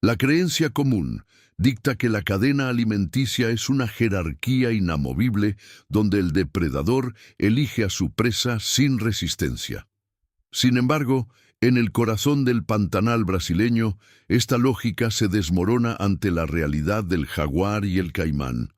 La creencia común dicta que la cadena alimenticia es una jerarquía inamovible donde el depredador elige a su presa sin resistencia. Sin embargo, en el corazón del Pantanal brasileño, esta lógica se desmorona ante la realidad del jaguar y el caimán.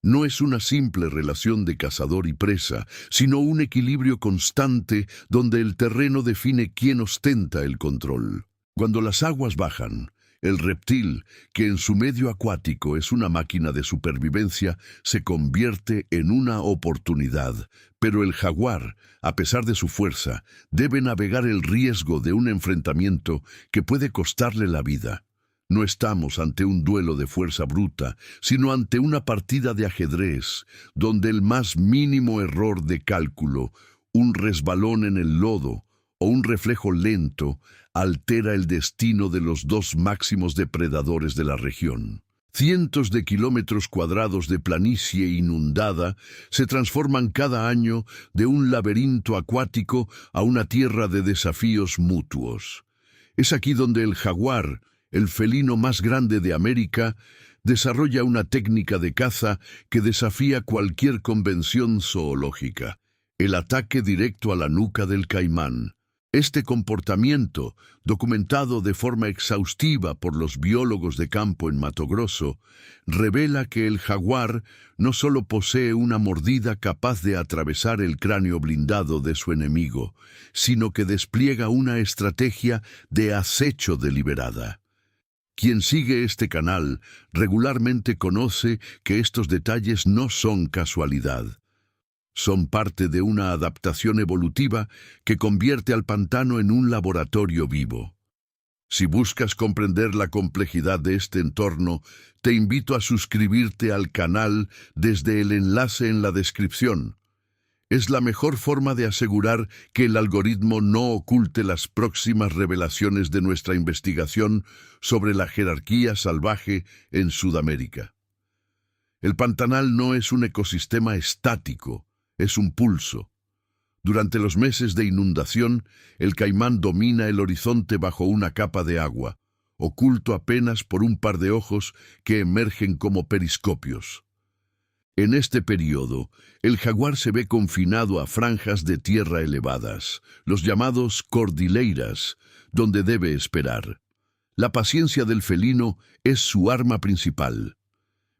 No es una simple relación de cazador y presa, sino un equilibrio constante donde el terreno define quién ostenta el control. Cuando las aguas bajan, el reptil, que en su medio acuático es una máquina de supervivencia, se convierte en una oportunidad. Pero el jaguar, a pesar de su fuerza, debe navegar el riesgo de un enfrentamiento que puede costarle la vida. No estamos ante un duelo de fuerza bruta, sino ante una partida de ajedrez, donde el más mínimo error de cálculo, un resbalón en el lodo o un reflejo lento, altera el destino de los dos máximos depredadores de la región. Cientos de kilómetros cuadrados de planicie inundada se transforman cada año de un laberinto acuático a una tierra de desafíos mutuos. Es aquí donde el jaguar, el felino más grande de América, desarrolla una técnica de caza que desafía cualquier convención zoológica: el ataque directo a la nuca del caimán. Este comportamiento, documentado de forma exhaustiva por los biólogos de campo en Mato Grosso, revela que el jaguar no solo posee una mordida capaz de atravesar el cráneo blindado de su enemigo, sino que despliega una estrategia de acecho deliberada. Quien sigue este canal regularmente conoce que estos detalles no son casualidad. Son parte de una adaptación evolutiva que convierte al pantano en un laboratorio vivo. Si buscas comprender la complejidad de este entorno, te invito a suscribirte al canal desde el enlace en la descripción. Es la mejor forma de asegurar que el algoritmo no oculte las próximas revelaciones de nuestra investigación sobre la jerarquía salvaje en Sudamérica. El Pantanal no es un ecosistema estático, es un pulso. Durante los meses de inundación, el caimán domina el horizonte bajo una capa de agua, oculto apenas por un par de ojos que emergen como periscopios. En este periodo, el jaguar se ve confinado a franjas de tierra elevadas, los llamados cordilleras, donde debe esperar. La paciencia del felino es su arma principal.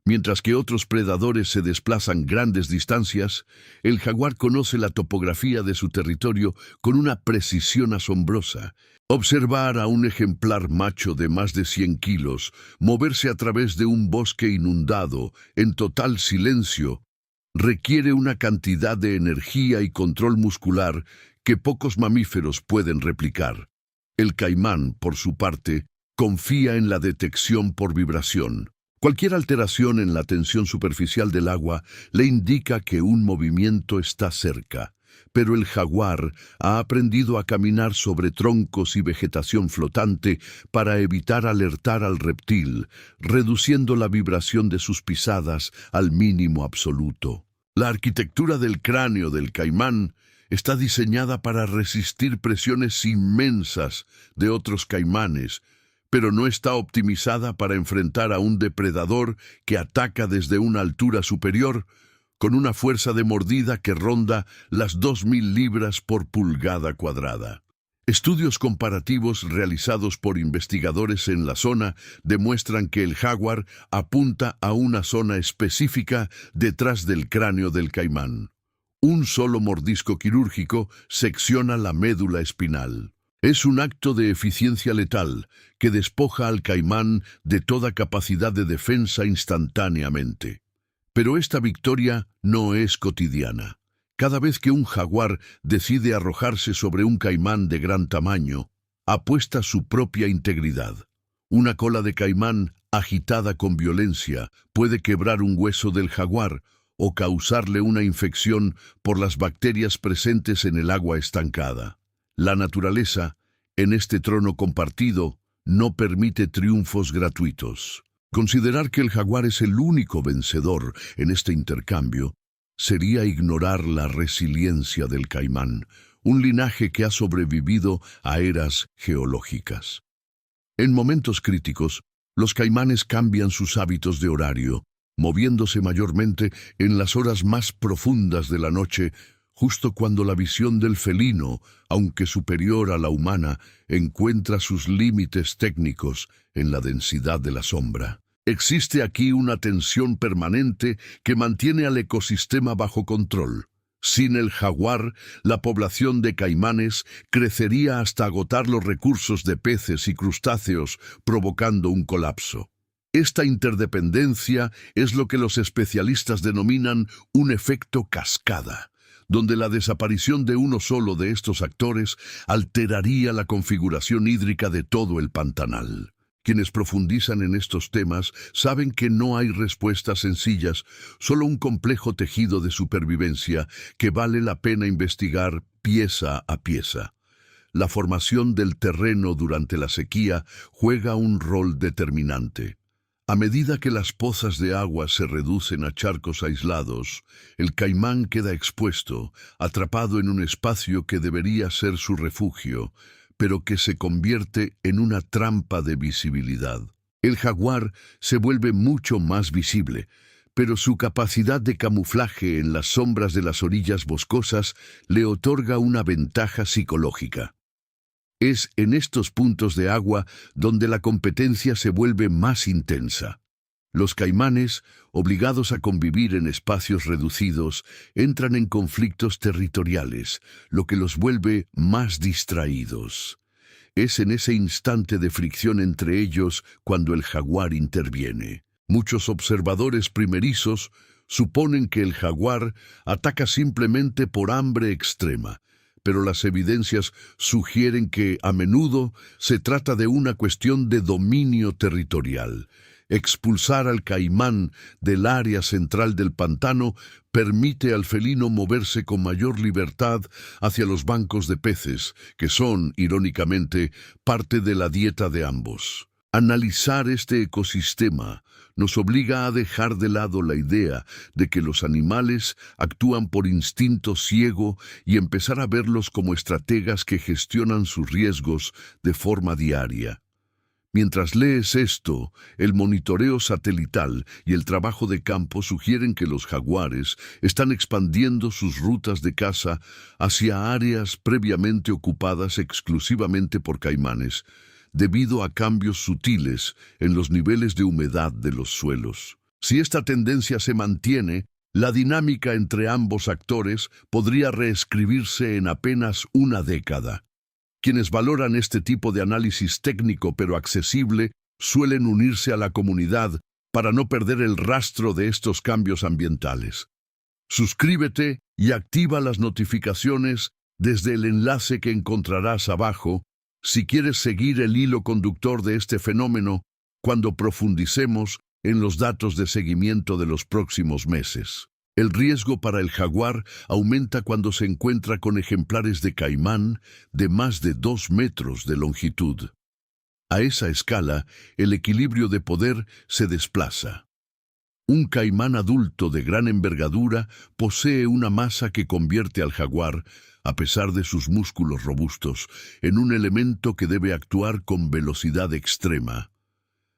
Mientras que otros predadores se desplazan grandes distancias, el jaguar conoce la topografía de su territorio con una precisión asombrosa. Observar a un ejemplar macho de más de 100 kilos moverse a través de un bosque inundado en total silencio requiere una cantidad de energía y control muscular que pocos mamíferos pueden replicar. El caimán, por su parte, confía en la detección por vibración. Cualquier alteración en la tensión superficial del agua le indica que un movimiento está cerca, pero el jaguar ha aprendido a caminar sobre troncos y vegetación flotante para evitar alertar al reptil, reduciendo la vibración de sus pisadas al mínimo absoluto. La arquitectura del cráneo del caimán está diseñada para resistir presiones inmensas de otros caimanes, pero no está optimizada para enfrentar a un depredador que ataca desde una altura superior con una fuerza de mordida que ronda las 2.000 libras por pulgada cuadrada. Estudios comparativos realizados por investigadores en la zona demuestran que el jaguar apunta a una zona específica detrás del cráneo del caimán. Un solo mordisco quirúrgico secciona la médula espinal. Es un acto de eficiencia letal que despoja al caimán de toda capacidad de defensa instantáneamente. Pero esta victoria no es cotidiana. Cada vez que un jaguar decide arrojarse sobre un caimán de gran tamaño, apuesta su propia integridad. Una cola de caimán agitada con violencia puede quebrar un hueso del jaguar o causarle una infección por las bacterias presentes en el agua estancada. La naturaleza, en este trono compartido, no permite triunfos gratuitos. Considerar que el jaguar es el único vencedor en este intercambio sería ignorar la resiliencia del caimán, un linaje que ha sobrevivido a eras geológicas. En momentos críticos, Los caimanes cambian sus hábitos de horario, moviéndose mayormente en las horas más profundas de la noche, justo cuando la visión del felino, aunque superior a la humana, encuentra sus límites técnicos en la densidad de la sombra. Existe aquí una tensión permanente que mantiene al ecosistema bajo control. Sin el jaguar, la población de caimanes crecería hasta agotar los recursos de peces y crustáceos, provocando un colapso. Esta interdependencia es lo que los especialistas denominan un efecto cascada, donde la desaparición de uno solo de estos actores alteraría la configuración hídrica de todo el pantanal. Quienes profundizan en estos temas saben que no hay respuestas sencillas, solo un complejo tejido de supervivencia que vale la pena investigar pieza a pieza. La formación del terreno durante la sequía juega un rol determinante. A medida que las pozas de agua se reducen a charcos aislados, el caimán queda expuesto, atrapado en un espacio que debería ser su refugio, pero que se convierte en una trampa de visibilidad. El jaguar se vuelve mucho más visible, pero su capacidad de camuflaje en las sombras de las orillas boscosas le otorga una ventaja psicológica. Es en estos puntos de agua donde la competencia se vuelve más intensa. Los caimanes, obligados a convivir en espacios reducidos, entran en conflictos territoriales, lo que los vuelve más distraídos. Es en ese instante de fricción entre ellos cuando el jaguar interviene. Muchos observadores primerizos suponen que el jaguar ataca simplemente por hambre extrema, pero las evidencias sugieren que, a menudo, se trata de una cuestión de dominio territorial. Expulsar al caimán del área central del pantano permite al felino moverse con mayor libertad hacia los bancos de peces, que son, irónicamente, parte de la dieta de ambos. Analizar este ecosistema nos obliga a dejar de lado la idea de que los animales actúan por instinto ciego y empezar a verlos como estrategas que gestionan sus riesgos de forma diaria. Mientras lees esto, el monitoreo satelital y el trabajo de campo sugieren que los jaguares están expandiendo sus rutas de caza hacia áreas previamente ocupadas exclusivamente por caimanes, debido a cambios sutiles en los niveles de humedad de los suelos. Si esta tendencia se mantiene, la dinámica entre ambos actores podría reescribirse en apenas una década. Quienes valoran este tipo de análisis técnico pero accesible suelen unirse a la comunidad para no perder el rastro de estos cambios ambientales. Suscríbete y activa las notificaciones desde el enlace que encontrarás abajo si quieres seguir el hilo conductor de este fenómeno cuando profundicemos en los datos de seguimiento de los próximos meses. El riesgo para el jaguar aumenta cuando se encuentra con ejemplares de caimán de más de 2 metros de longitud. A esa escala, el equilibrio de poder se desplaza. Un caimán adulto de gran envergadura posee una masa que convierte al jaguar, a pesar de sus músculos robustos, en un elemento que debe actuar con velocidad extrema.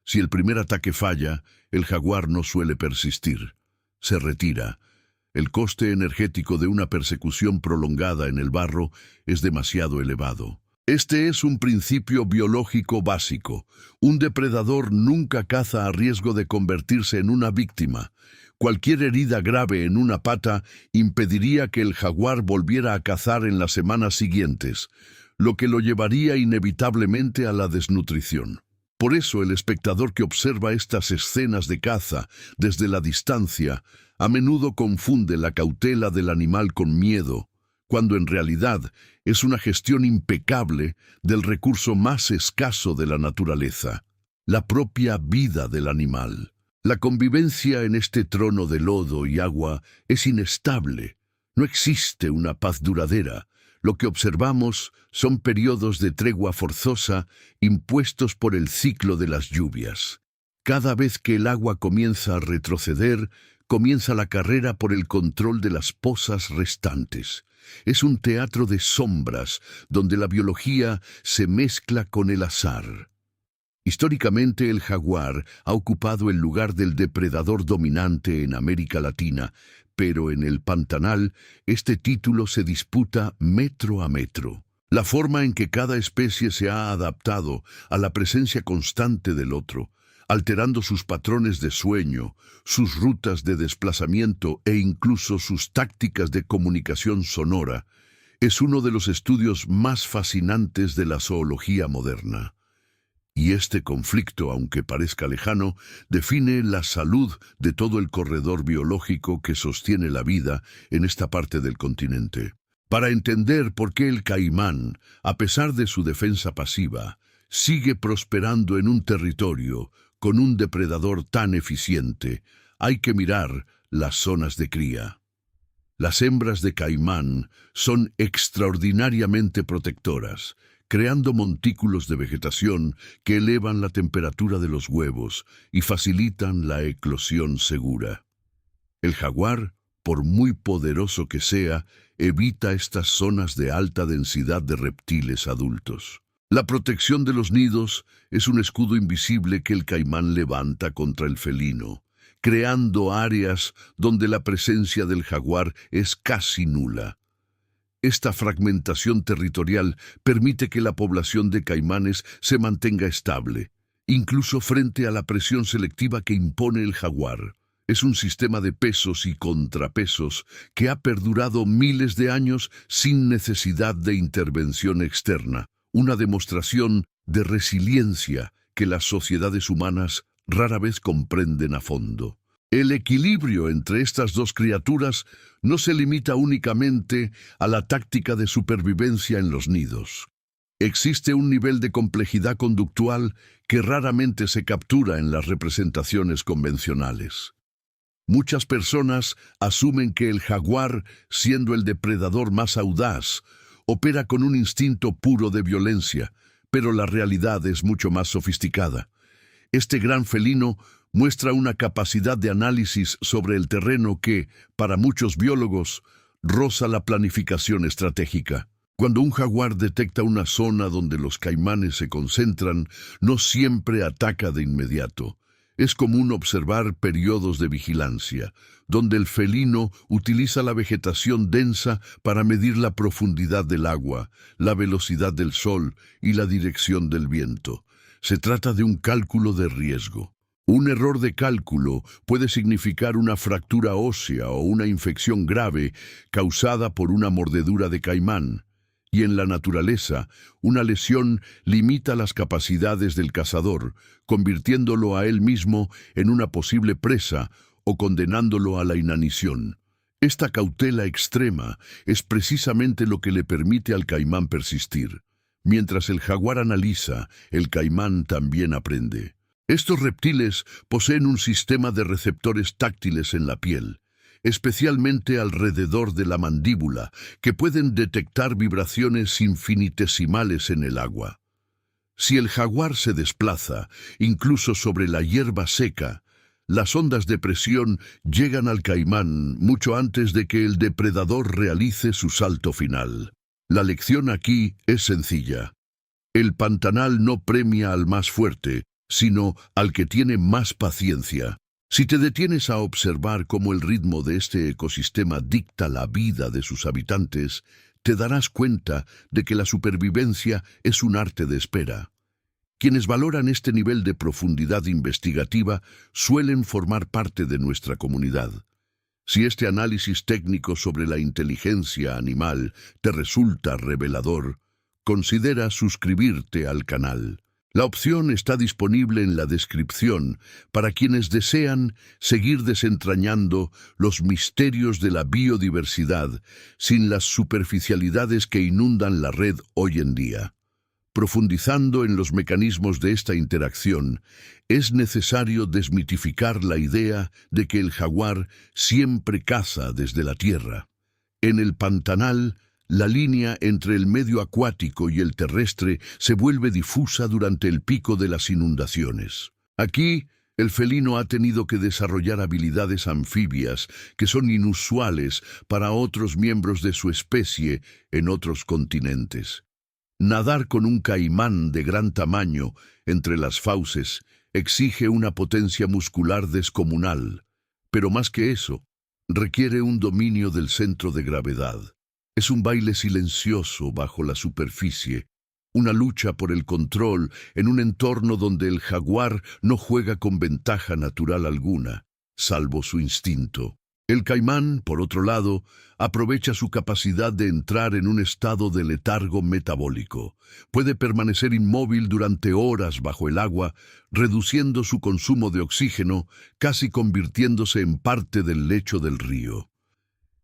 Si el primer ataque falla, el jaguar no suele persistir. Se retira. El coste energético de una persecución prolongada en el barro es demasiado elevado. Este es un principio biológico básico. Un depredador nunca caza a riesgo de convertirse en una víctima. Cualquier herida grave en una pata impediría que el jaguar volviera a cazar en las semanas siguientes, lo que lo llevaría inevitablemente a la desnutrición. Por eso el espectador que observa estas escenas de caza desde la distancia a menudo confunde la cautela del animal con miedo, cuando en realidad es una gestión impecable del recurso más escaso de la naturaleza, la propia vida del animal. La convivencia en este trono de lodo y agua es inestable. No existe una paz duradera. Lo que observamos son periodos de tregua forzosa impuestos por el ciclo de las lluvias. Cada vez que el agua comienza a retroceder, comienza la carrera por el control de las pozas restantes. Es un teatro de sombras donde la biología se mezcla con el azar. Históricamente, el jaguar ha ocupado el lugar del depredador dominante en América Latina, pero en el Pantanal este título se disputa metro a metro. La forma en que cada especie se ha adaptado a la presencia constante del otro, alterando sus patrones de sueño, sus rutas de desplazamiento e incluso sus tácticas de comunicación sonora, es uno de los estudios más fascinantes de la zoología moderna. Y este conflicto, aunque parezca lejano, define la salud de todo el corredor biológico que sostiene la vida en esta parte del continente. Para entender por qué el caimán, a pesar de su defensa pasiva, sigue prosperando en un territorio con un depredador tan eficiente, hay que mirar las zonas de cría. Las hembras de caimán son extraordinariamente protectoras, creando montículos de vegetación que elevan la temperatura de los huevos y facilitan la eclosión segura. El jaguar, por muy poderoso que sea, evita estas zonas de alta densidad de reptiles adultos. La protección de los nidos es un escudo invisible que el caimán levanta contra el felino, creando áreas donde la presencia del jaguar es casi nula. Esta fragmentación territorial permite que la población de caimanes se mantenga estable, incluso frente a la presión selectiva que impone el jaguar. Es un sistema de pesos y contrapesos que ha perdurado miles de años sin necesidad de intervención externa, una demostración de resiliencia que las sociedades humanas rara vez comprenden a fondo. El equilibrio entre estas dos criaturas no se limita únicamente a la táctica de supervivencia en los nidos. Existe un nivel de complejidad conductual que raramente se captura en las representaciones convencionales. Muchas personas asumen que el jaguar, siendo el depredador más audaz, opera con un instinto puro de violencia, pero la realidad es mucho más sofisticada. Este gran felino muestra una capacidad de análisis sobre el terreno que, para muchos biólogos, roza la planificación estratégica. Cuando un jaguar detecta una zona donde los caimanes se concentran, no siempre ataca de inmediato. Es común observar periodos de vigilancia, donde el felino utiliza la vegetación densa para medir la profundidad del agua, la velocidad del sol y la dirección del viento. Se trata de un cálculo de riesgo. Un error de cálculo puede significar una fractura ósea o una infección grave causada por una mordedura de caimán. Y en la naturaleza, una lesión limita las capacidades del cazador, convirtiéndolo a él mismo en una posible presa o condenándolo a la inanición. Esta cautela extrema es precisamente lo que le permite al caimán persistir. Mientras el jaguar analiza, el caimán también aprende. Estos reptiles poseen un sistema de receptores táctiles en la piel, especialmente alrededor de la mandíbula, que pueden detectar vibraciones infinitesimales en el agua. Si el jaguar se desplaza, incluso sobre la hierba seca, las ondas de presión llegan al caimán mucho antes de que el depredador realice su salto final. La lección aquí es sencilla. El Pantanal no premia al más fuerte, sino al que tiene más paciencia. Si te detienes a observar cómo el ritmo de este ecosistema dicta la vida de sus habitantes, te darás cuenta de que la supervivencia es un arte de espera. Quienes valoran este nivel de profundidad investigativa suelen formar parte de nuestra comunidad. Si este análisis técnico sobre la inteligencia animal te resulta revelador, considera suscribirte al canal. La opción está disponible en la descripción para quienes desean seguir desentrañando los misterios de la biodiversidad sin las superficialidades que inundan la red hoy en día. Profundizando en los mecanismos de esta interacción, es necesario desmitificar la idea de que el jaguar siempre caza desde la tierra. En el Pantanal, la línea entre el medio acuático y el terrestre se vuelve difusa durante el pico de las inundaciones. Aquí, el felino ha tenido que desarrollar habilidades anfibias que son inusuales para otros miembros de su especie en otros continentes. Nadar con un caimán de gran tamaño entre las fauces exige una potencia muscular descomunal, pero más que eso, requiere un dominio del centro de gravedad. Es un baile silencioso bajo la superficie, una lucha por el control en un entorno donde el jaguar no juega con ventaja natural alguna, salvo su instinto. El caimán, por otro lado, aprovecha su capacidad de entrar en un estado de letargo metabólico. Puede permanecer inmóvil durante horas bajo el agua, reduciendo su consumo de oxígeno, casi convirtiéndose en parte del lecho del río.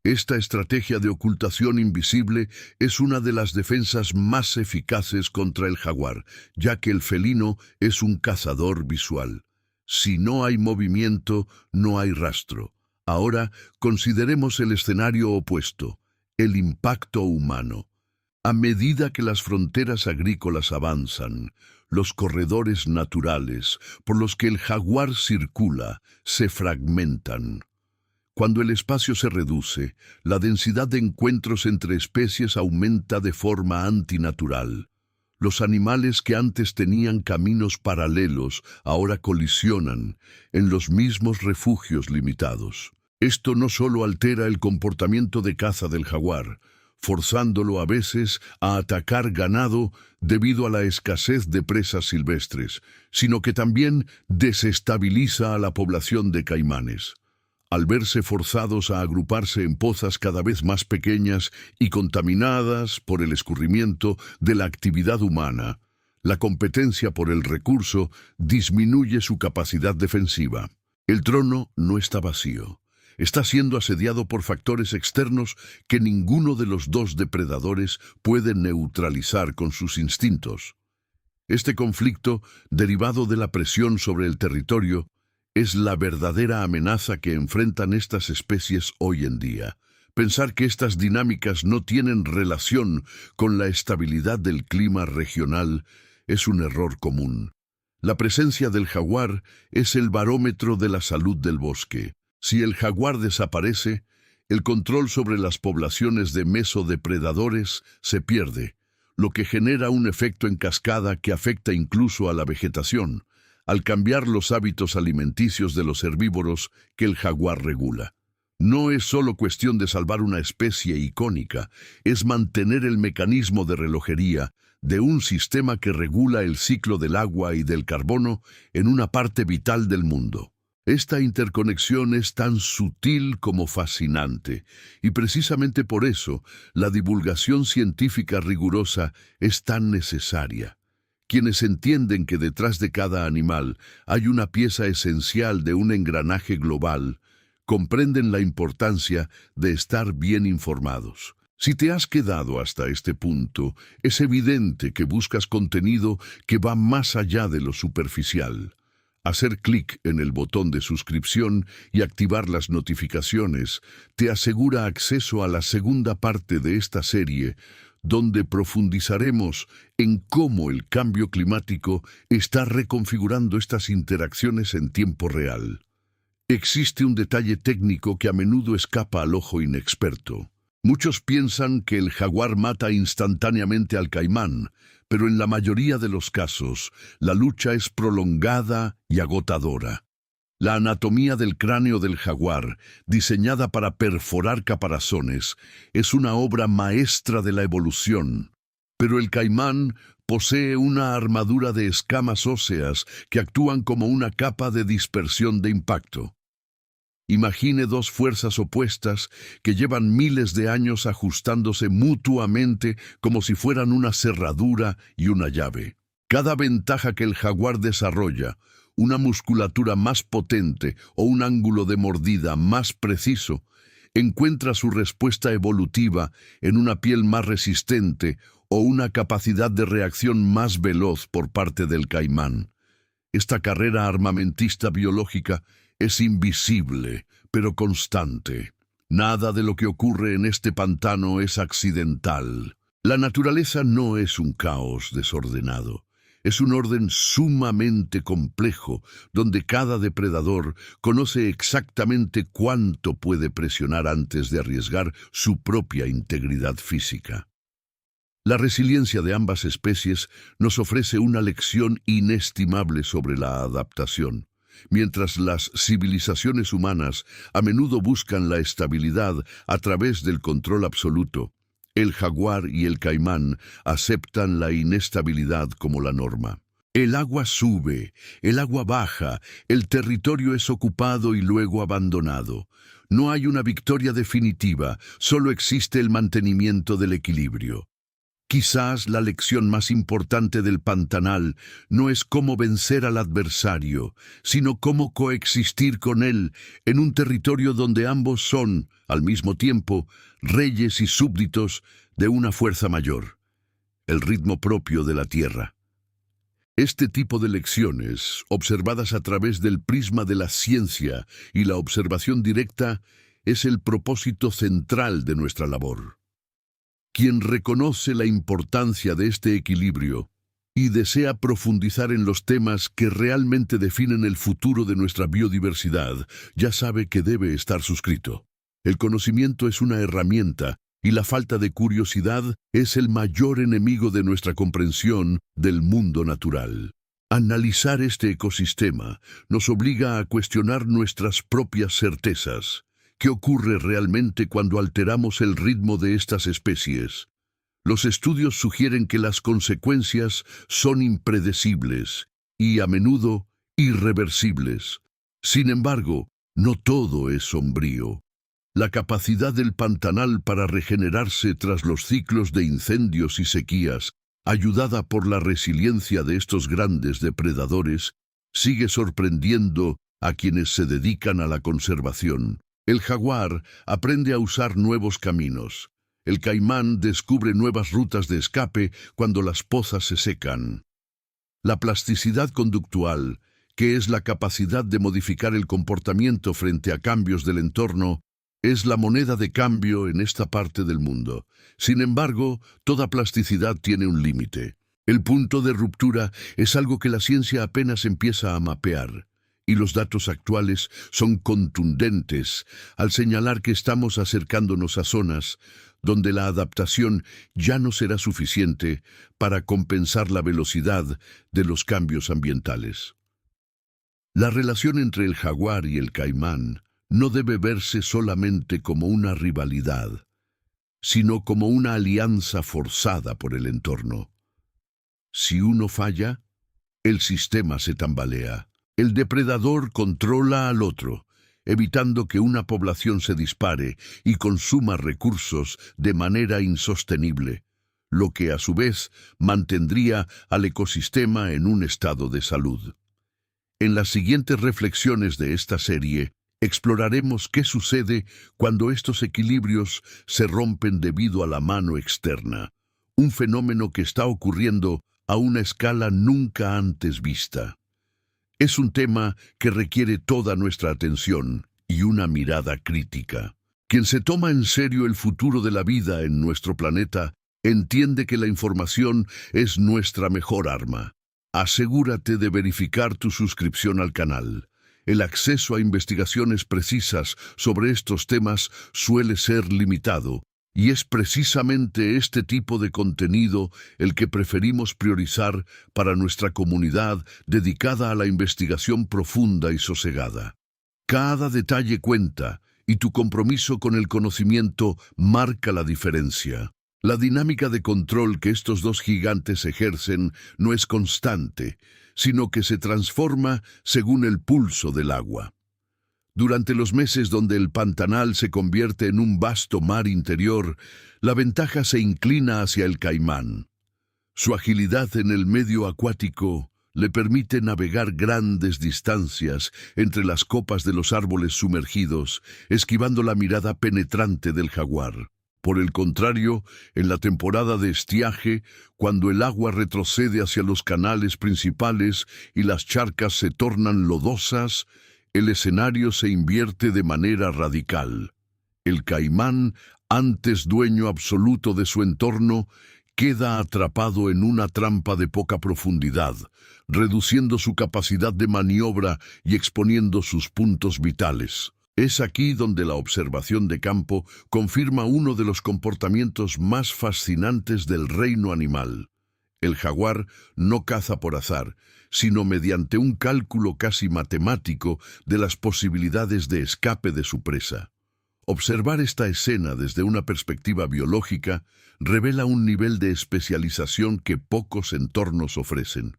Esta estrategia de ocultación invisible es una de las defensas más eficaces contra el jaguar, ya que el felino es un cazador visual. Si no hay movimiento, no hay rastro. Ahora consideremos el escenario opuesto, el impacto humano. A medida que las fronteras agrícolas avanzan, los corredores naturales por los que el jaguar circula se fragmentan. Cuando el espacio se reduce, la densidad de encuentros entre especies aumenta de forma antinatural. Los animales que antes tenían caminos paralelos ahora colisionan en los mismos refugios limitados. Esto no solo altera el comportamiento de caza del jaguar, forzándolo a veces a atacar ganado debido a la escasez de presas silvestres, sino que también desestabiliza a la población de caimanes. Al verse forzados a agruparse en pozas cada vez más pequeñas y contaminadas por el escurrimiento de la actividad humana, la competencia por el recurso disminuye su capacidad defensiva. El trono no está vacío. Está siendo asediado por factores externos que ninguno de los dos depredadores puede neutralizar con sus instintos. Este conflicto, derivado de la presión sobre el territorio, es la verdadera amenaza que enfrentan estas especies hoy en día. Pensar que estas dinámicas no tienen relación con la estabilidad del clima regional es un error común. La presencia del jaguar es el barómetro de la salud del bosque. Si el jaguar desaparece, el control sobre las poblaciones de mesodepredadores se pierde, lo que genera un efecto en cascada que afecta incluso a la vegetación, al cambiar los hábitos alimenticios de los herbívoros que el jaguar regula. No es solo cuestión de salvar una especie icónica, es mantener el mecanismo de relojería de un sistema que regula el ciclo del agua y del carbono en una parte vital del mundo. Esta interconexión es tan sutil como fascinante, y precisamente por eso la divulgación científica rigurosa es tan necesaria. Quienes entienden que detrás de cada animal hay una pieza esencial de un engranaje global, comprenden la importancia de estar bien informados. Si te has quedado hasta este punto, es evidente que buscas contenido que va más allá de lo superficial. Hacer clic en el botón de suscripción y activar las notificaciones te asegura acceso a la segunda parte de esta serie, donde profundizaremos en cómo el cambio climático está reconfigurando estas interacciones en tiempo real. Existe un detalle técnico que a menudo escapa al ojo inexperto. Muchos piensan que el jaguar mata instantáneamente al caimán, pero en la mayoría de los casos, la lucha es prolongada y agotadora. La anatomía del cráneo del jaguar, diseñada para perforar caparazones, es una obra maestra de la evolución. Pero el caimán posee una armadura de escamas óseas que actúan como una capa de dispersión de impacto. Imagine dos fuerzas opuestas que llevan miles de años ajustándose mutuamente como si fueran una cerradura y una llave. Cada ventaja que el jaguar desarrolla, una musculatura más potente o un ángulo de mordida más preciso, encuentra su respuesta evolutiva en una piel más resistente o una capacidad de reacción más veloz por parte del caimán. Esta carrera armamentista biológica es invisible, pero constante. Nada de lo que ocurre en este pantano es accidental. La naturaleza no es un caos desordenado. Es un orden sumamente complejo, donde cada depredador conoce exactamente cuánto puede presionar antes de arriesgar su propia integridad física. La resiliencia de ambas especies nos ofrece una lección inestimable sobre la adaptación. Mientras las civilizaciones humanas a menudo buscan la estabilidad a través del control absoluto, el jaguar y el caimán aceptan la inestabilidad como la norma. El agua sube, el agua baja, el territorio es ocupado y luego abandonado. No hay una victoria definitiva, solo existe el mantenimiento del equilibrio. Quizás la lección más importante del Pantanal no es cómo vencer al adversario, sino cómo coexistir con él en un territorio donde ambos son, al mismo tiempo, reyes y súbditos de una fuerza mayor, el ritmo propio de la tierra. Este tipo de lecciones, observadas a través del prisma de la ciencia y la observación directa, es el propósito central de nuestra labor. Quien reconoce la importancia de este equilibrio y desea profundizar en los temas que realmente definen el futuro de nuestra biodiversidad, ya sabe que debe estar suscrito. El conocimiento es una herramienta y la falta de curiosidad es el mayor enemigo de nuestra comprensión del mundo natural. Analizar este ecosistema nos obliga a cuestionar nuestras propias certezas. ¿Qué ocurre realmente cuando alteramos el ritmo de estas especies? Los estudios sugieren que las consecuencias son impredecibles y, a menudo, irreversibles. Sin embargo, no todo es sombrío. La capacidad del Pantanal para regenerarse tras los ciclos de incendios y sequías, ayudada por la resiliencia de estos grandes depredadores, sigue sorprendiendo a quienes se dedican a la conservación. El jaguar aprende a usar nuevos caminos. El caimán descubre nuevas rutas de escape cuando las pozas se secan. La plasticidad conductual, que es la capacidad de modificar el comportamiento frente a cambios del entorno, es la moneda de cambio en esta parte del mundo. Sin embargo, toda plasticidad tiene un límite. El punto de ruptura es algo que la ciencia apenas empieza a mapear. Y los datos actuales son contundentes al señalar que estamos acercándonos a zonas donde la adaptación ya no será suficiente para compensar la velocidad de los cambios ambientales. La relación entre el jaguar y el caimán no debe verse solamente como una rivalidad, sino como una alianza forzada por el entorno. Si uno falla, el sistema se tambalea. El depredador controla al otro, evitando que una población se dispare y consuma recursos de manera insostenible, lo que a su vez mantendría al ecosistema en un estado de salud. En las siguientes reflexiones de esta serie, exploraremos qué sucede cuando estos equilibrios se rompen debido a la mano externa, un fenómeno que está ocurriendo a una escala nunca antes vista. Es un tema que requiere toda nuestra atención y una mirada crítica. Quien se toma en serio el futuro de la vida en nuestro planeta entiende que la información es nuestra mejor arma. Asegúrate de verificar tu suscripción al canal. El acceso a investigaciones precisas sobre estos temas suele ser limitado, y es precisamente este tipo de contenido el que preferimos priorizar para nuestra comunidad dedicada a la investigación profunda y sosegada. Cada detalle cuenta, y tu compromiso con el conocimiento marca la diferencia. La dinámica de control que estos dos gigantes ejercen no es constante, sino que se transforma según el pulso del agua. Durante los meses donde el Pantanal se convierte en un vasto mar interior, la ventaja se inclina hacia el caimán. Su agilidad en el medio acuático le permite navegar grandes distancias entre las copas de los árboles sumergidos, esquivando la mirada penetrante del jaguar. Por el contrario, en la temporada de estiaje, cuando el agua retrocede hacia los canales principales y las charcas se tornan lodosas, el escenario se invierte de manera radical. El caimán, antes dueño absoluto de su entorno, queda atrapado en una trampa de poca profundidad, reduciendo su capacidad de maniobra y exponiendo sus puntos vitales. Es aquí donde la observación de campo confirma uno de los comportamientos más fascinantes del reino animal. El jaguar no caza por azar, sino mediante un cálculo casi matemático de las posibilidades de escape de su presa. Observar esta escena desde una perspectiva biológica revela un nivel de especialización que pocos entornos ofrecen.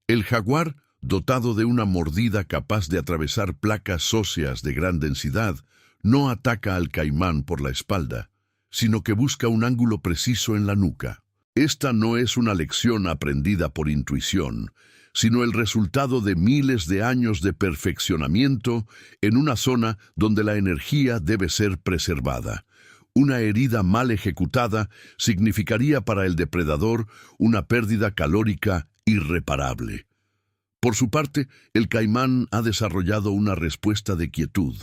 El jaguar, dotado de una mordida capaz de atravesar placas óseas de gran densidad, no ataca al caimán por la espalda, sino que busca un ángulo preciso en la nuca. Esta no es una lección aprendida por intuición, sino el resultado de miles de años de perfeccionamiento en una zona donde la energía debe ser preservada. Una herida mal ejecutada significaría para el depredador una pérdida calórica irreparable. Por su parte, el caimán ha desarrollado una respuesta de quietud,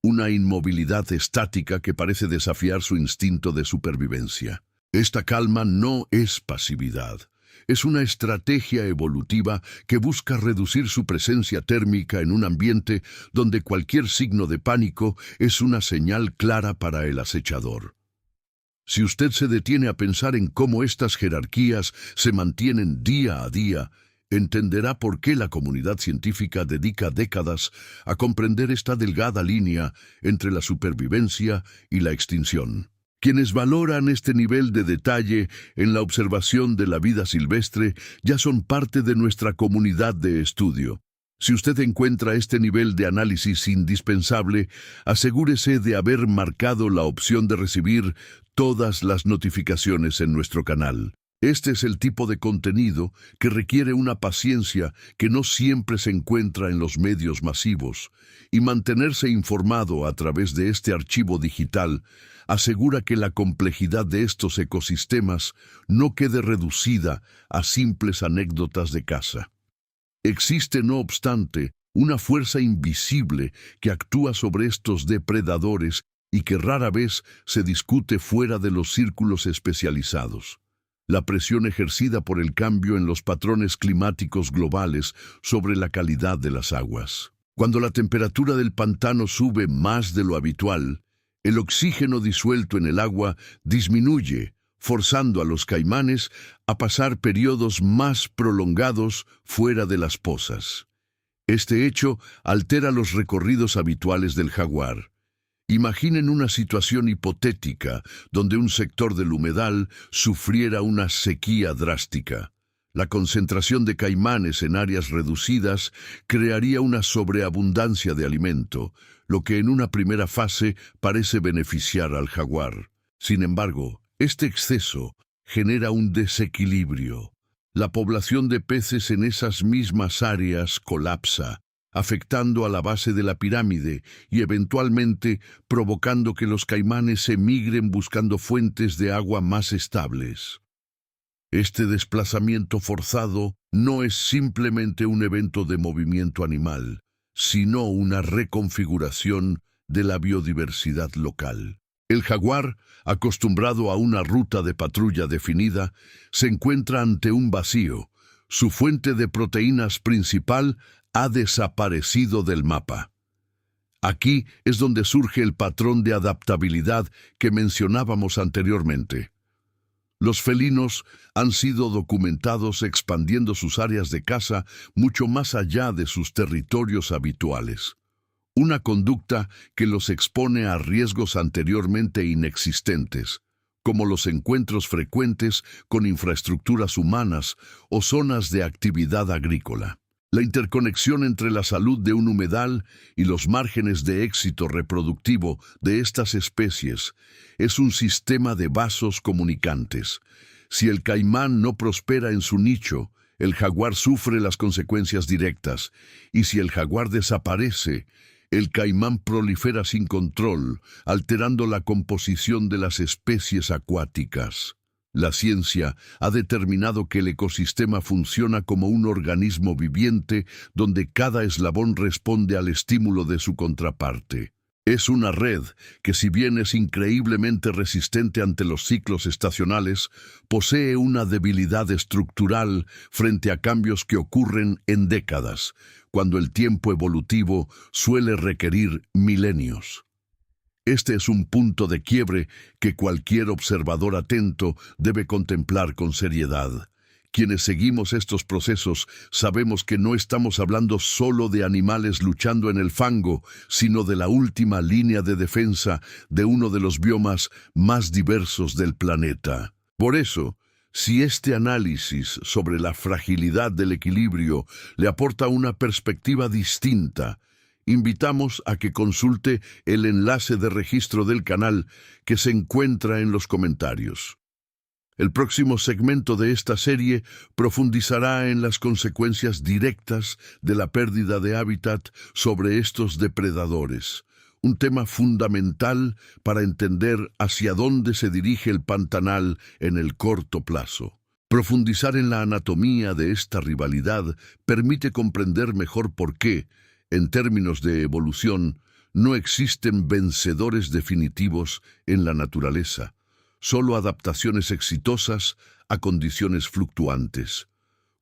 una inmovilidad estática que parece desafiar su instinto de supervivencia. Esta calma no es pasividad. Es una estrategia evolutiva que busca reducir su presencia térmica en un ambiente donde cualquier signo de pánico es una señal clara para el acechador. Si usted se detiene a pensar en cómo estas jerarquías se mantienen día a día, entenderá por qué la comunidad científica dedica décadas a comprender esta delgada línea entre la supervivencia y la extinción. Quienes valoran este nivel de detalle en la observación de la vida silvestre ya son parte de nuestra comunidad de estudio. Si usted encuentra este nivel de análisis indispensable, asegúrese de haber marcado la opción de recibir todas las notificaciones en nuestro canal. Este es el tipo de contenido que requiere una paciencia que no siempre se encuentra en los medios masivos, y mantenerse informado a través de este archivo digital asegura que la complejidad de estos ecosistemas no quede reducida a simples anécdotas de caza. Existe, no obstante, una fuerza invisible que actúa sobre estos depredadores y que rara vez se discute fuera de los círculos especializados. La presión ejercida por el cambio en los patrones climáticos globales sobre la calidad de las aguas. Cuando la temperatura del pantano sube más de lo habitual, el oxígeno disuelto en el agua disminuye, forzando a los caimanes a pasar periodos más prolongados fuera de las pozas. Este hecho altera los recorridos habituales del jaguar. Imaginen una situación hipotética donde un sector del humedal sufriera una sequía drástica. La concentración de caimanes en áreas reducidas crearía una sobreabundancia de alimento, lo que en una primera fase parece beneficiar al jaguar. Sin embargo, este exceso genera un desequilibrio. La población de peces en esas mismas áreas colapsa, afectando a la base de la pirámide y eventualmente provocando que los caimanes emigren buscando fuentes de agua más estables. Este desplazamiento forzado no es simplemente un evento de movimiento animal, sino una reconfiguración de la biodiversidad local. El jaguar, acostumbrado a una ruta de patrulla definida, se encuentra ante un vacío. Su fuente de proteínas principal ha desaparecido del mapa. Aquí es donde surge el patrón de adaptabilidad que mencionábamos anteriormente. Los felinos han sido documentados expandiendo sus áreas de caza mucho más allá de sus territorios habituales. Una conducta que los expone a riesgos anteriormente inexistentes, como los encuentros frecuentes con infraestructuras humanas o zonas de actividad agrícola. La interconexión entre la salud de un humedal y los márgenes de éxito reproductivo de estas especies es un sistema de vasos comunicantes. Si el caimán no prospera en su nicho, el jaguar sufre las consecuencias directas, y si el jaguar desaparece, el caimán prolifera sin control, alterando la composición de las especies acuáticas. La ciencia ha determinado que el ecosistema funciona como un organismo viviente donde cada eslabón responde al estímulo de su contraparte. Es una red que, si bien es increíblemente resistente ante los ciclos estacionales, posee una debilidad estructural frente a cambios que ocurren en décadas, cuando el tiempo evolutivo suele requerir milenios. Este es un punto de quiebre que cualquier observador atento debe contemplar con seriedad. Quienes seguimos estos procesos sabemos que no estamos hablando solo de animales luchando en el fango, sino de la última línea de defensa de uno de los biomas más diversos del planeta. Por eso, si este análisis sobre la fragilidad del equilibrio le aporta una perspectiva distinta, invitamos a que consulte el enlace de registro del canal que se encuentra en los comentarios. El próximo segmento de esta serie profundizará en las consecuencias directas de la pérdida de hábitat sobre estos depredadores, un tema fundamental para entender hacia dónde se dirige el pantanal en el corto plazo. Profundizar en la anatomía de esta rivalidad permite comprender mejor por qué, en términos de evolución, no existen vencedores definitivos en la naturaleza, solo adaptaciones exitosas a condiciones fluctuantes.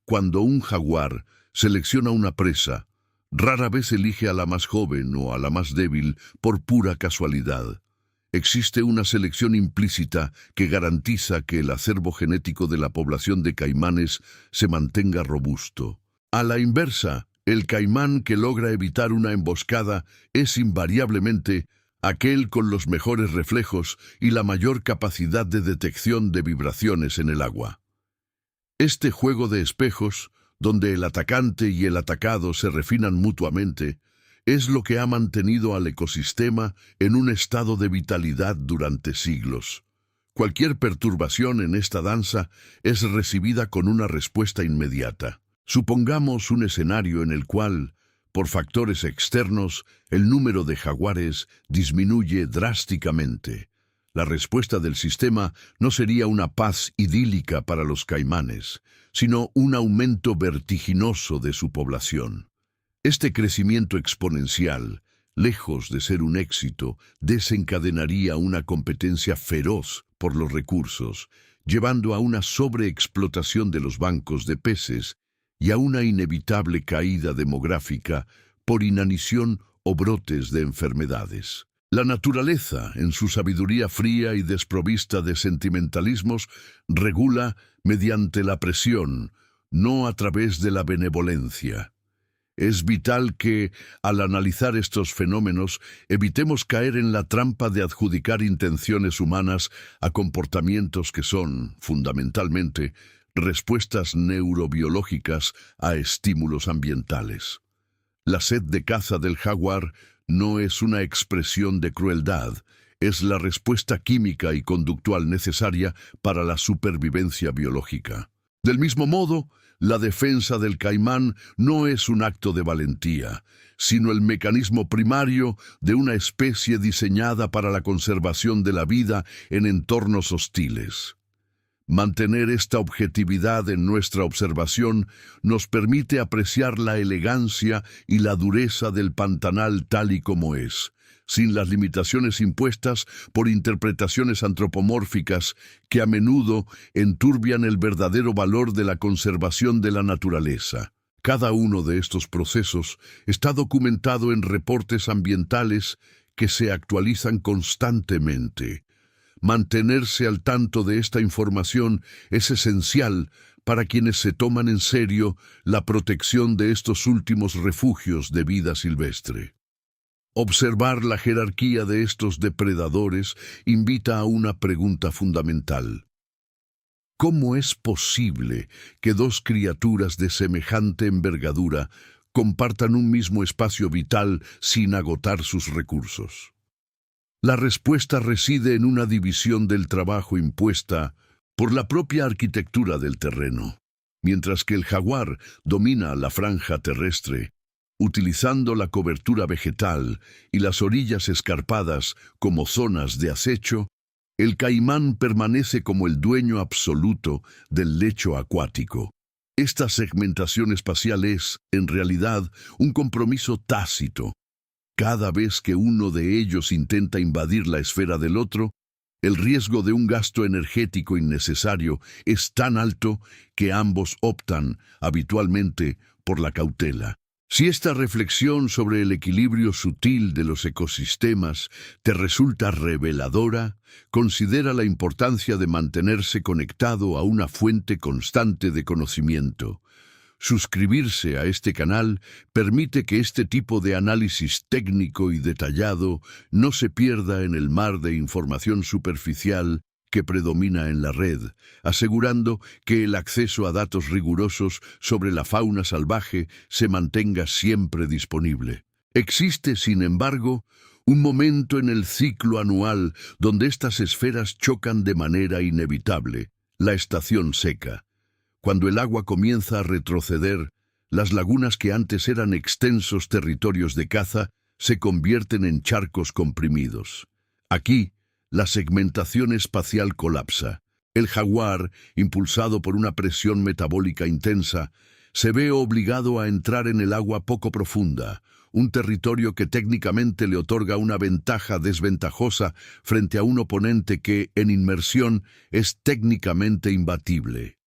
Cuando un jaguar selecciona una presa, rara vez elige a la más joven o a la más débil por pura casualidad. Existe una selección implícita que garantiza que el acervo genético de la población de caimanes se mantenga robusto. A la inversa, el caimán que logra evitar una emboscada es invariablemente aquel con los mejores reflejos y la mayor capacidad de detección de vibraciones en el agua. Este juego de espejos, donde el atacante y el atacado se refinan mutuamente, es lo que ha mantenido al ecosistema en un estado de vitalidad durante siglos. Cualquier perturbación en esta danza es recibida con una respuesta inmediata. Supongamos un escenario en el cual, por factores externos, el número de jaguares disminuye drásticamente. La respuesta del sistema no sería una paz idílica para los caimanes, sino un aumento vertiginoso de su población. Este crecimiento exponencial, lejos de ser un éxito, desencadenaría una competencia feroz por los recursos, llevando a una sobreexplotación de los bancos de peces y a una inevitable caída demográfica por inanición o brotes de enfermedades. La naturaleza, en su sabiduría fría y desprovista de sentimentalismos, regula mediante la presión, no a través de la benevolencia. Es vital que, al analizar estos fenómenos, evitemos caer en la trampa de adjudicar intenciones humanas a comportamientos que son, fundamentalmente, respuestas neurobiológicas a estímulos ambientales. La sed de caza del jaguar no es una expresión de crueldad, es la respuesta química y conductual necesaria para la supervivencia biológica. Del mismo modo, la defensa del caimán no es un acto de valentía, sino el mecanismo primario de una especie diseñada para la conservación de la vida en entornos hostiles. Mantener esta objetividad en nuestra observación nos permite apreciar la elegancia y la dureza del pantanal tal y como es, sin las limitaciones impuestas por interpretaciones antropomórficas que a menudo enturbian el verdadero valor de la conservación de la naturaleza. Cada uno de estos procesos está documentado en reportes ambientales que se actualizan constantemente. Mantenerse al tanto de esta información es esencial para quienes se toman en serio la protección de estos últimos refugios de vida silvestre. Observar la jerarquía de estos depredadores invita a una pregunta fundamental. ¿Cómo es posible que dos criaturas de semejante envergadura compartan un mismo espacio vital sin agotar sus recursos? La respuesta reside en una división del trabajo impuesta por la propia arquitectura del terreno. Mientras que el jaguar domina la franja terrestre, utilizando la cobertura vegetal y las orillas escarpadas como zonas de acecho, el caimán permanece como el dueño absoluto del lecho acuático. Esta segmentación espacial es, en realidad, un compromiso tácito. Cada vez que uno de ellos intenta invadir la esfera del otro, el riesgo de un gasto energético innecesario es tan alto que ambos optan, habitualmente, por la cautela. Si esta reflexión sobre el equilibrio sutil de los ecosistemas te resulta reveladora, considera la importancia de mantenerse conectado a una fuente constante de conocimiento. Suscribirse a este canal permite que este tipo de análisis técnico y detallado no se pierda en el mar de información superficial que predomina en la red, asegurando que el acceso a datos rigurosos sobre la fauna salvaje se mantenga siempre disponible. Existe, sin embargo, un momento en el ciclo anual donde estas esferas chocan de manera inevitable, la estación seca. Cuando el agua comienza a retroceder, las lagunas que antes eran extensos territorios de caza se convierten en charcos comprimidos. Aquí, la segmentación espacial colapsa. El jaguar, impulsado por una presión metabólica intensa, se ve obligado a entrar en el agua poco profunda, un territorio que técnicamente le otorga una ventaja desventajosa frente a un oponente que, en inmersión, es técnicamente imbatible.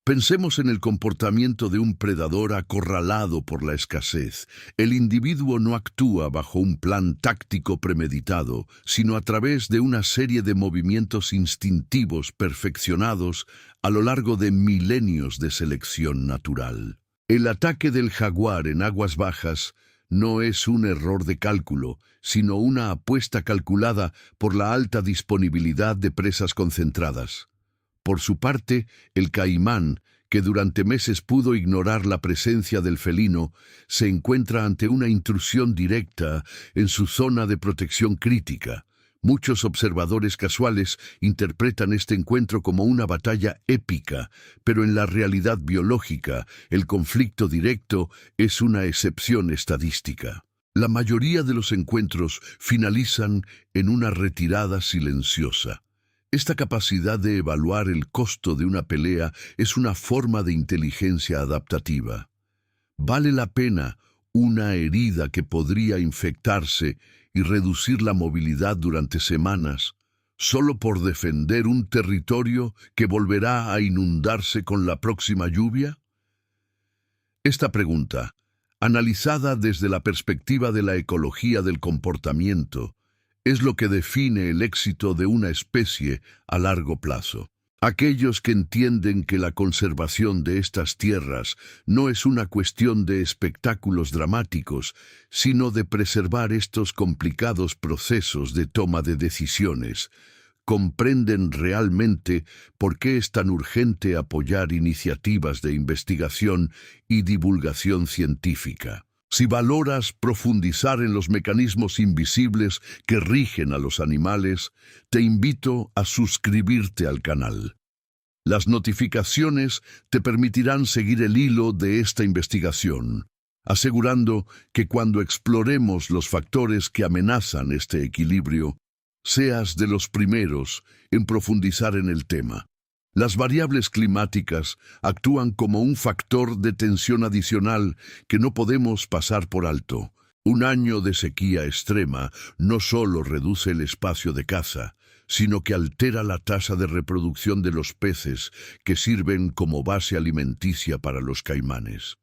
Pensemos en el comportamiento de un predador acorralado por la escasez. El individuo no actúa bajo un plan táctico premeditado, sino a través de una serie de movimientos instintivos perfeccionados a lo largo de milenios de selección natural. El ataque del jaguar en aguas bajas no es un error de cálculo, sino una apuesta calculada por la alta disponibilidad de presas concentradas. Por su parte, el caimán, que durante meses pudo ignorar la presencia del felino, se encuentra ante una intrusión directa en su zona de protección crítica. Muchos observadores casuales interpretan este encuentro como una batalla épica, pero en la realidad biológica, el conflicto directo es una excepción estadística. La mayoría de los encuentros finalizan en una retirada silenciosa. Esta capacidad de evaluar el costo de una pelea es una forma de inteligencia adaptativa. Vale la pena una herida que podría infectarse y reducir la movilidad durante semanas, solo por defender un territorio que volverá a inundarse con la próxima lluvia? Esta pregunta, analizada desde la perspectiva de la ecología del comportamiento, es lo que define el éxito de una especie a largo plazo. Aquellos que entienden que la conservación de estas tierras no es una cuestión de espectáculos dramáticos, sino de preservar estos complicados procesos de toma de decisiones, comprenden realmente por qué es tan urgente apoyar iniciativas de investigación y divulgación científica. Si valoras profundizar en los mecanismos invisibles que rigen a los animales, te invito a suscribirte al canal. Las notificaciones te permitirán seguir el hilo de esta investigación, asegurando que cuando exploremos los factores que amenazan este equilibrio, seas de los primeros en profundizar en el tema. Las variables climáticas actúan como un factor de tensión adicional que no podemos pasar por alto. Un año de sequía extrema no solo reduce el espacio de caza, sino que altera la tasa de reproducción de los peces que sirven como base alimenticia para los caimanes.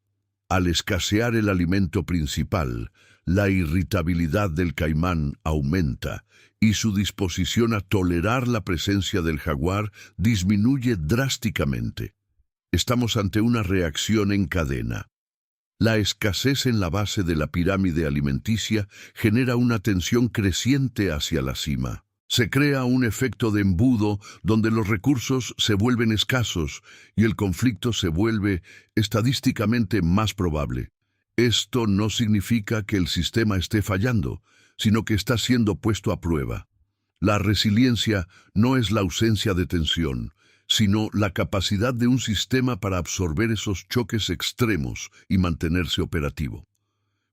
Al escasear el alimento principal, la irritabilidad del caimán aumenta y su disposición a tolerar la presencia del jaguar disminuye drásticamente. Estamos ante una reacción en cadena. La escasez en la base de la pirámide alimenticia genera una tensión creciente hacia la cima. Se crea un efecto de embudo donde los recursos se vuelven escasos y el conflicto se vuelve estadísticamente más probable. Esto no significa que el sistema esté fallando, sino que está siendo puesto a prueba. La resiliencia no es la ausencia de tensión, sino la capacidad de un sistema para absorber esos choques extremos y mantenerse operativo.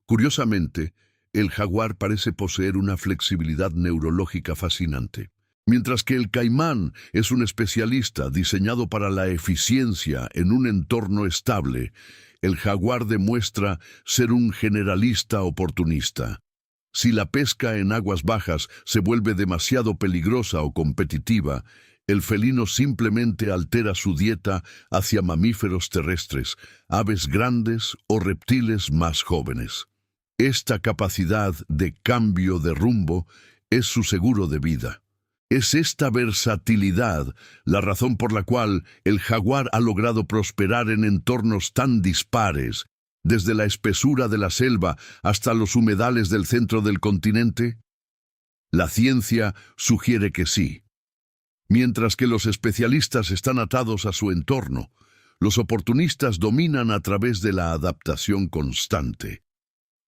Curiosamente, el jaguar parece poseer una flexibilidad neurológica fascinante. Mientras que el caimán es un especialista diseñado para la eficiencia en un entorno estable, el jaguar demuestra ser un generalista oportunista. Si la pesca en aguas bajas se vuelve demasiado peligrosa o competitiva, el felino simplemente altera su dieta hacia mamíferos terrestres, aves grandes o reptiles más jóvenes. Esta capacidad de cambio de rumbo es su seguro de vida. Es esta versatilidad la razón por la cual el jaguar ha logrado prosperar en entornos tan dispares, desde la espesura de la selva hasta los humedales del centro del continente. La ciencia sugiere que sí. Mientras que los especialistas están atados a su entorno, los oportunistas dominan a través de la adaptación constante.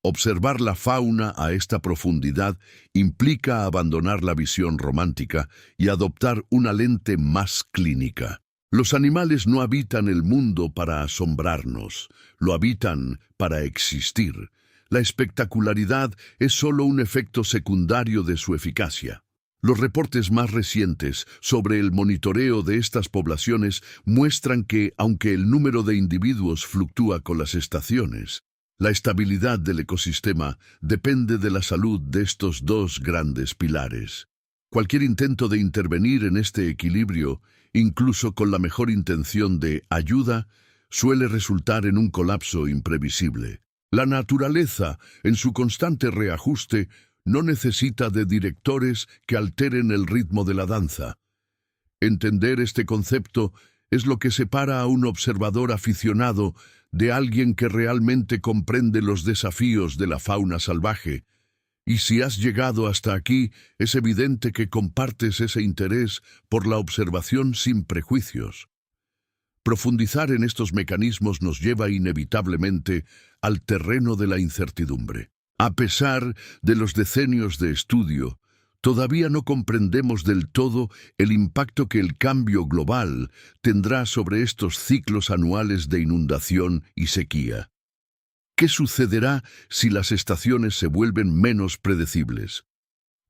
Observar la fauna a esta profundidad implica abandonar la visión romántica y adoptar una lente más clínica. Los animales no habitan el mundo para asombrarnos, lo habitan para existir. La espectacularidad es solo un efecto secundario de su eficacia. Los reportes más recientes sobre el monitoreo de estas poblaciones muestran que, aunque el número de individuos fluctúa con las estaciones, la estabilidad del ecosistema depende de la salud de estos dos grandes pilares. Cualquier intento de intervenir en este equilibrio, incluso con la mejor intención de ayuda, suele resultar en un colapso imprevisible. La naturaleza, en su constante reajuste, no necesita de directores que alteren el ritmo de la danza. Entender este concepto es lo que separa a un observador aficionado de alguien que realmente comprende los desafíos de la fauna salvaje. Y si has llegado hasta aquí, es evidente que compartes ese interés por la observación sin prejuicios. Profundizar en estos mecanismos nos lleva inevitablemente al terreno de la incertidumbre. A pesar de los decenios de estudio, todavía no comprendemos del todo el impacto que el cambio global tendrá sobre estos ciclos anuales de inundación y sequía. ¿Qué sucederá si las estaciones se vuelven menos predecibles?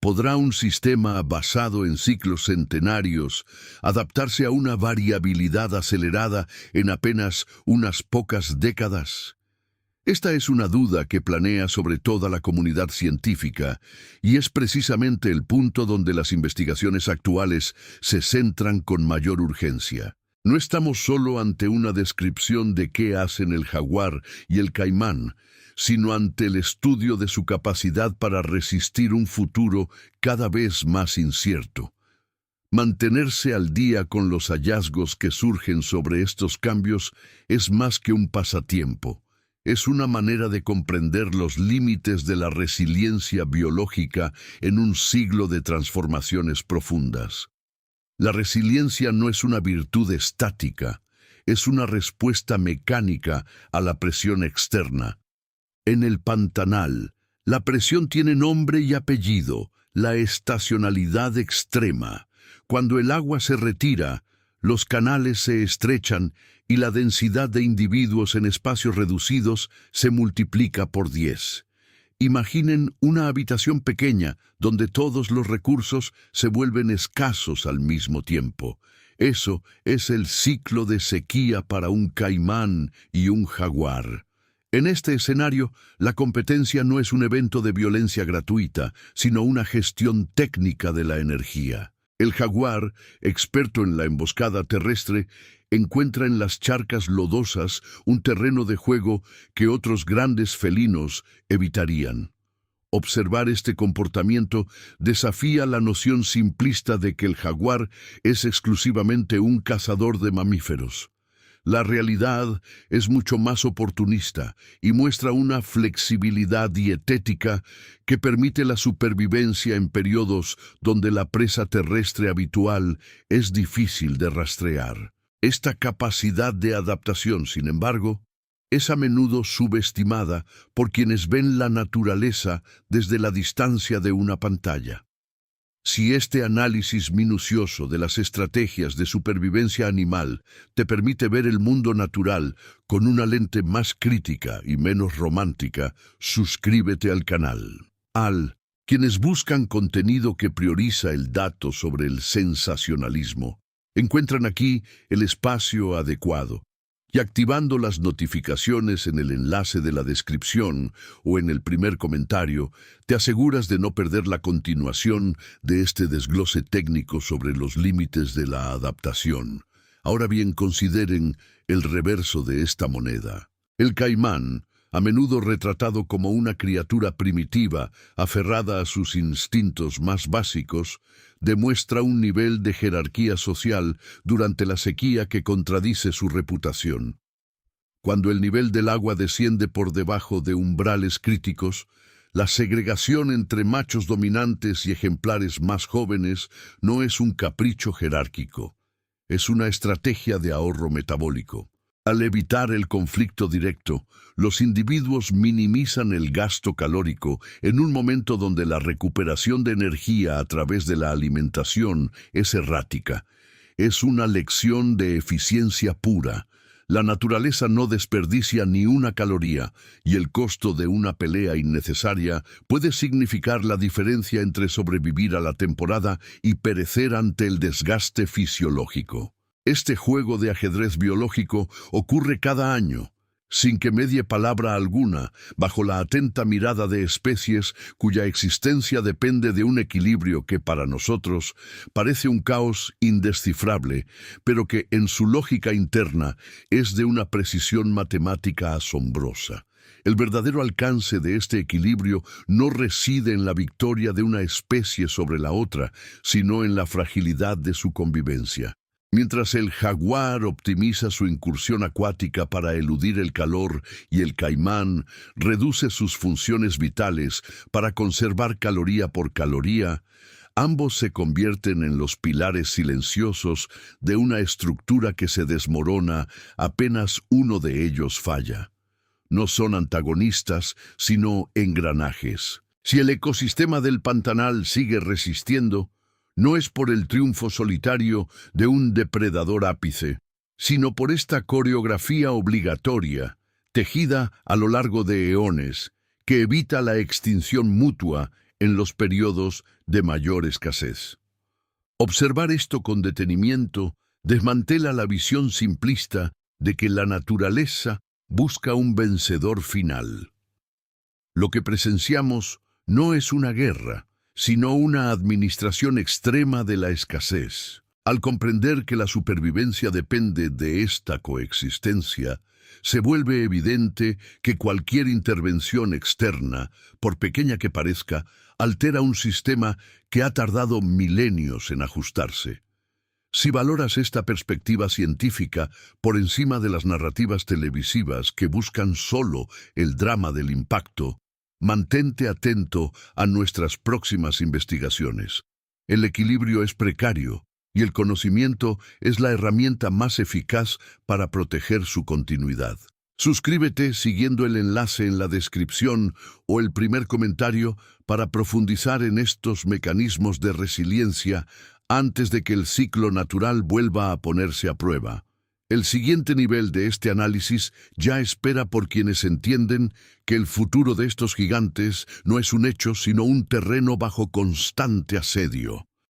¿Podrá un sistema basado en ciclos centenarios adaptarse a una variabilidad acelerada en apenas unas pocas décadas? Esta es una duda que planea sobre toda la comunidad científica y es precisamente el punto donde las investigaciones actuales se centran con mayor urgencia. No estamos solo ante una descripción de qué hacen el jaguar y el caimán, sino ante el estudio de su capacidad para resistir un futuro cada vez más incierto. Mantenerse al día con los hallazgos que surgen sobre estos cambios es más que un pasatiempo. Es una manera de comprender los límites de la resiliencia biológica en un siglo de transformaciones profundas. La resiliencia no es una virtud estática, es una respuesta mecánica a la presión externa. En el Pantanal, la presión tiene nombre y apellido, la estacionalidad extrema. Cuando el agua se retira, los canales se estrechan y la densidad de individuos en espacios reducidos se multiplica por 10. Imaginen una habitación pequeña donde todos los recursos se vuelven escasos al mismo tiempo. Eso es el ciclo de sequía para un caimán y un jaguar. En este escenario, la competencia no es un evento de violencia gratuita, sino una gestión técnica de la energía. El jaguar, experto en la emboscada terrestre, encuentra en las charcas lodosas un terreno de juego que otros grandes felinos evitarían. Observar este comportamiento desafía la noción simplista de que el jaguar es exclusivamente un cazador de mamíferos. La realidad es mucho más oportunista y muestra una flexibilidad dietética que permite la supervivencia en periodos donde la presa terrestre habitual es difícil de rastrear. Esta capacidad de adaptación, sin embargo, es a menudo subestimada por quienes ven la naturaleza desde la distancia de una pantalla. Si este análisis minucioso de las estrategias de supervivencia animal te permite ver el mundo natural con una lente más crítica y menos romántica, suscríbete al canal. Quienes buscan contenido que prioriza el dato sobre el sensacionalismo, encuentran aquí el espacio adecuado. Y activando las notificaciones en el enlace de la descripción o en el primer comentario, te aseguras de no perder la continuación de este desglose técnico sobre los límites de la adaptación. Ahora bien, consideren el reverso de esta moneda. El caimán, a menudo retratado como una criatura primitiva, aferrada a sus instintos más básicos, demuestra un nivel de jerarquía social durante la sequía que contradice su reputación. Cuando el nivel del agua desciende por debajo de umbrales críticos, la segregación entre machos dominantes y ejemplares más jóvenes no es un capricho jerárquico, es una estrategia de ahorro metabólico. Al evitar el conflicto directo, los individuos minimizan el gasto calórico en un momento donde la recuperación de energía a través de la alimentación es errática. Es una lección de eficiencia pura. La naturaleza no desperdicia ni una caloría, y el costo de una pelea innecesaria puede significar la diferencia entre sobrevivir a la temporada y perecer ante el desgaste fisiológico. Este juego de ajedrez biológico ocurre cada año, sin que medie palabra alguna, bajo la atenta mirada de especies cuya existencia depende de un equilibrio que para nosotros parece un caos indescifrable, pero que en su lógica interna es de una precisión matemática asombrosa. El verdadero alcance de este equilibrio no reside en la victoria de una especie sobre la otra, sino en la fragilidad de su convivencia. Mientras el jaguar optimiza su incursión acuática para eludir el calor y el caimán reduce sus funciones vitales para conservar caloría por caloría, ambos se convierten en los pilares silenciosos de una estructura que se desmorona apenas uno de ellos falla. No son antagonistas, sino engranajes. Si el ecosistema del Pantanal sigue resistiendo, no es por el triunfo solitario de un depredador ápice, sino por esta coreografía obligatoria, tejida a lo largo de eones, que evita la extinción mutua en los periodos de mayor escasez. Observar esto con detenimiento desmantela la visión simplista de que la naturaleza busca un vencedor final. Lo que presenciamos no es una guerra, sino una administración extrema de la escasez. Al comprender que la supervivencia depende de esta coexistencia, se vuelve evidente que cualquier intervención externa, por pequeña que parezca, altera un sistema que ha tardado milenios en ajustarse. Si valoras esta perspectiva científica por encima de las narrativas televisivas que buscan solo el drama del impacto, mantente atento a nuestras próximas investigaciones. El equilibrio es precario y el conocimiento es la herramienta más eficaz para proteger su continuidad. Suscríbete siguiendo el enlace en la descripción o el primer comentario para profundizar en estos mecanismos de resiliencia antes de que el ciclo natural vuelva a ponerse a prueba. El siguiente nivel de este análisis ya espera por quienes entienden que el futuro de estos gigantes no es un hecho sino un terreno bajo constante asedio.